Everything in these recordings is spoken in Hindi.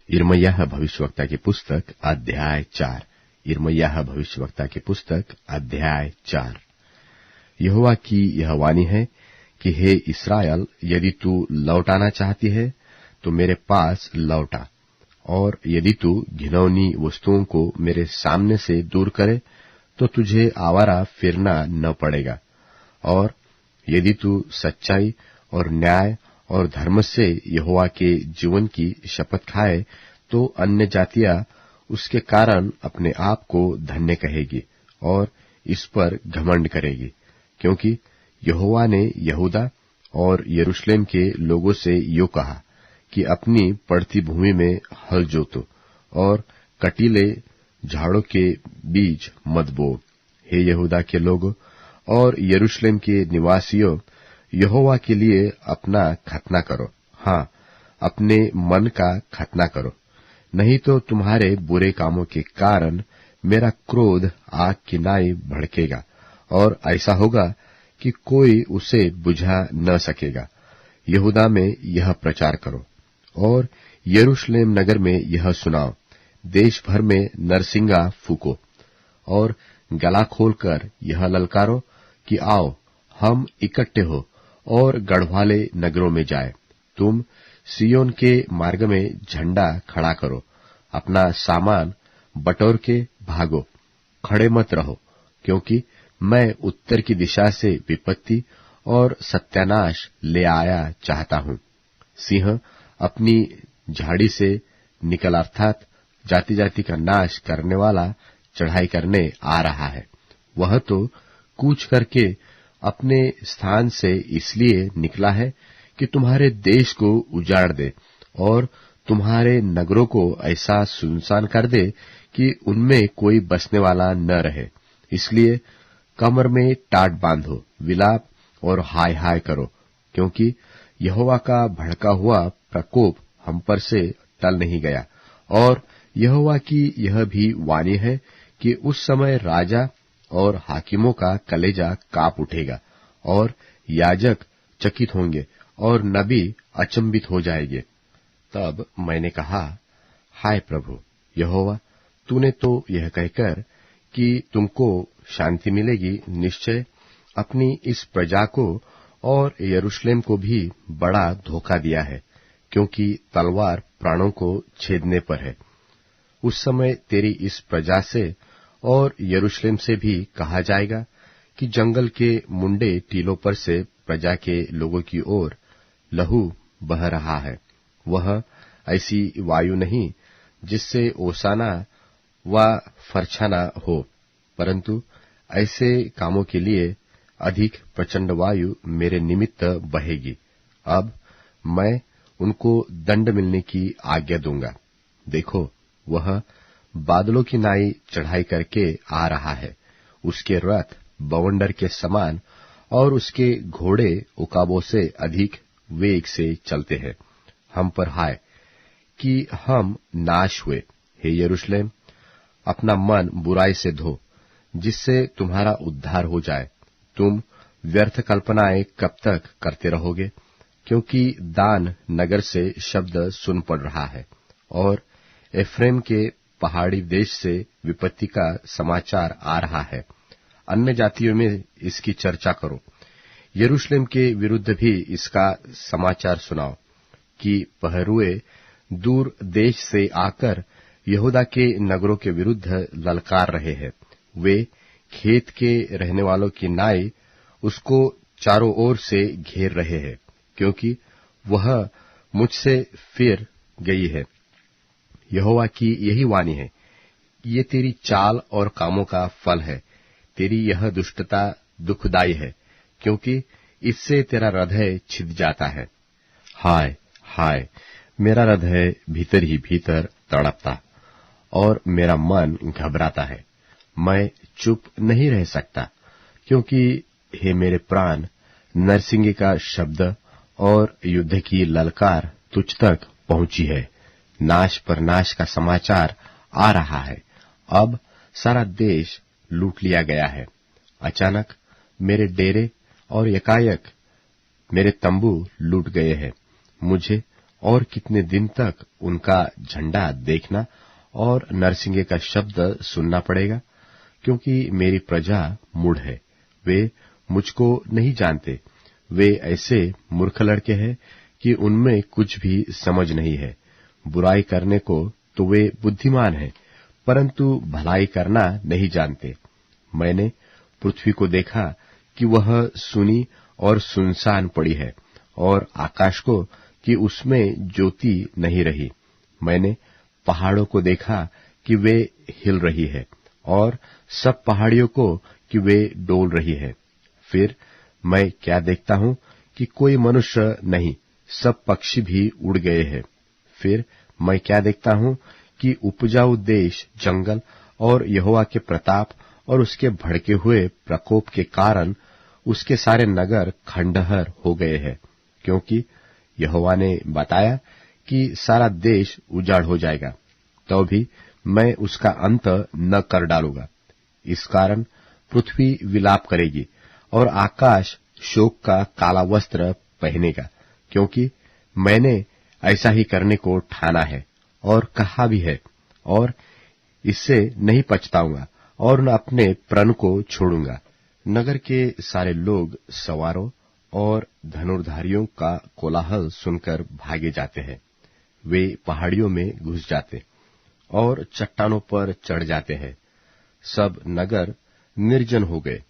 यिर्मयाह भविष्यवक्ता की पुस्तक अध्याय 4। यिर्मयाह भविष्यवक्ता की पुस्तक अध्याय 4। यहोवा की यह वाणी है कि हे इस्राएल, यदि तू लौट आना चाहती है तो मेरे पास लौट आ, और यदि तू घिनौनी वस्तुओं को मेरे सामने से दूर करे तो तुझे आवारा फिरना न पड़ेगा। और यदि तू सच्चाई और न्याय और धर्म से यहोवा के जीवन की शपथ खाए तो अन्य जातियां उसके कारण अपने आप को धन्य कहेगी और इस पर घमंड करेगी, क्योंकि यहोवा ने यहूदा और यरूशलेम के लोगों से यो कहा कि अपनी पड़ती भूमि में हल जोतो और कटीले झाड़ों के बीज मत बो। हे यहूदा के लोगों और यरूशलेम के निवासियों, यहोवा के लिए अपना खतना करो, हाँ, अपने मन का खतना करो, नहीं तो तुम्हारे बुरे कामों के कारण मेरा क्रोध आग की नाई भड़केगा और ऐसा होगा कि कोई उसे बुझा न सकेगा। यहूदा में यह प्रचार करो और यरूशलेम नगर में यह सुनाओ, देश भर में नरसिंगा फूको और गला खोलकर यह ललकारो कि आओ, हम इकट्ठे हो और गढ़वाले नगरों में जाए। तुम सियोन के मार्ग में झंडा खड़ा करो, अपना सामान बटोर के भागो, खड़े मत रहो, क्योंकि मैं उत्तर की दिशा से विपत्ति और सत्यानाश ले आया चाहता हूं। सिंह अपनी झाड़ी से निकल, अर्थात जाति जाति का नाश करने वाला चढ़ाई करने आ रहा है। वह तो कूच करके अपने स्थान से इसलिए निकला है कि तुम्हारे देश को उजाड़ दे और तुम्हारे नगरों को ऐसा सुनसान कर दे कि उनमें कोई बसने वाला न रहे। इसलिए कमर में टाट बांधो, विलाप और हाय हाय करो, क्योंकि यहोवा का भड़का हुआ प्रकोप हम पर से टल नहीं गया। और यहोवा की यह भी वाणी है कि उस समय राजा और हाकिमों का कलेजा कांप उठेगा और याजक चकित होंगे और नबी अचंभित हो जाएंगे। तब मैंने कहा, हाय प्रभु यहोवा, तूने तो यह कहकर कि तुमको शांति मिलेगी, निश्चय अपनी इस प्रजा को और यरूशलेम को भी बड़ा धोखा दिया है, क्योंकि तलवार प्राणों को छेदने पर है। उस समय तेरी इस प्रजा से और यरूशलेम से भी कहा जाएगा कि जंगल के मुंडे टीलों पर से प्रजा के लोगों की ओर लहू बह रहा है। वह ऐसी वायु नहीं जिससे ओसाना व फरछाना हो, परंतु ऐसे कामों के लिए अधिक प्रचंड वायु मेरे निमित्त बहेगी। अब मैं उनको दंड मिलने की आज्ञा दूंगा। देखो, वह बादलों की नाई चढ़ाई करके आ रहा है, उसके रथ बवंडर के समान और उसके घोड़े उकाबों से अधिक वेग से चलते हैं। हम पर हाय कि हम नाश हुए। हे यरूशलेम, अपना मन बुराई से धो, जिससे तुम्हारा उद्धार हो जाए। तुम व्यर्थ कल्पनाएं कब तक करते रहोगे? क्योंकि दान नगर से शब्द सुन पड़ रहा है और एफ्रेम के पहाड़ी देश से विपत्ति का समाचार आ रहा है। अन्य जातियों में इसकी चर्चा करो, यरूशलेम के विरुद्ध भी इसका समाचार सुनाओ कि पहरुए दूर देश से आकर यहूदा के नगरों के विरुद्ध ललकार रहे हैं। वे खेत के रहने वालों की नाई उसको चारों ओर से घेर रहे हैं, क्योंकि वह मुझसे फिर गई है। यहोवा की यही वाणी है, ये तेरी चाल और कामों का फल है। तेरी यह दुष्टता दुखदाई है, क्योंकि इससे तेरा हृदय छिद जाता है। हाय हाय, मेरा हृदय भीतर ही भीतर तड़पता और मेरा मन घबराता है। मैं चुप नहीं रह सकता, क्योंकि हे मेरे प्राण, नरसिंगे का शब्द और युद्ध की ललकार तुझ तक पहुंची है। नाश पर नाश का समाचार आ रहा है। अब सारा देश लूट लिया गया है। अचानक मेरे डेरे और यकायक मेरे तंबू लूट गए हैं। मुझे और कितने दिन तक उनका झंडा देखना और नरसिंगे का शब्द सुनना पड़ेगा, क्योंकि मेरी प्रजा मूढ़ है, वे मुझको नहीं जानते। वे ऐसे मूर्ख लड़के हैं कि उनमें कुछ भी समझ नहीं है। बुराई करने को तो वे बुद्धिमान हैं, परंतु भलाई करना नहीं जानते। मैंने पृथ्वी को देखा कि वह सुनी और सुनसान पड़ी है, और आकाश को कि उसमें ज्योति नहीं रही। मैंने पहाड़ों को देखा कि वे हिल रही है, और सब पहाड़ियों को कि वे डोल रही है। फिर मैं क्या देखता हूं कि कोई मनुष्य नहीं, सब पक्षी भी उड़ गए हैं। फिर मैं क्या देखता हूं कि उपजाऊ देश, जंगल और यहोवा के प्रताप और उसके भड़के हुए प्रकोप के कारण उसके सारे नगर खंडहर हो गए हैं, क्योंकि यहोवा ने बताया कि सारा देश उजाड़ हो जाएगा, तो भी मैं उसका अंत न कर डालूंगा। इस कारण पृथ्वी विलाप करेगी और आकाश शोक का काला वस्त्र पहनेगा, क्योंकि मैंने ऐसा ही करने को ठाना है और कहा भी है, और इससे नहीं पछताऊंगा और न अपने प्रण को छोड़ूंगा। नगर के सारे लोग सवारों और धनुर्धारियों का कोलाहल सुनकर भागे जाते हैं। वे पहाड़ियों में घुस जाते और चट्टानों पर चढ़ जाते हैं। सब नगर निर्जन हो गए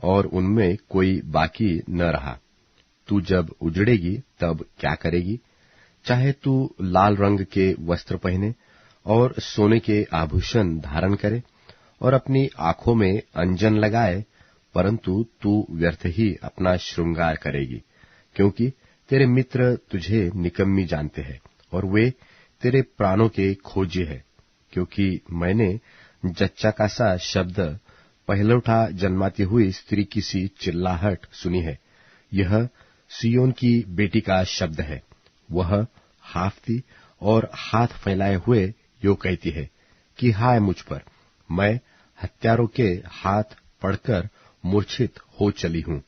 और उनमें कोई बाकी न रहा। तू जब उजड़ेगी तब क्या करेगी? चाहे तू लाल रंग के वस्त्र पहने और सोने के आभूषण धारण करे और अपनी आंखों में अंजन लगाए, परंतु तू व्यर्थ ही अपना श्रृंगार करेगी, क्योंकि तेरे मित्र तुझे निकम्मी जानते हैं और वे तेरे प्राणों के खोजी है। क्योंकि मैंने जच्चा का सा शब्द, पहलौठा जन्माती हुई स्त्री की सी चिल्लाहट सुनी है। यह सियोन की बेटी का शब्द है। वह हाफती और हाथ फैलाए हुए यो कहती है कि हाय मुझ पर, मैं हत्यारों के हाथ पड़कर मूर्छित हो चली हूं।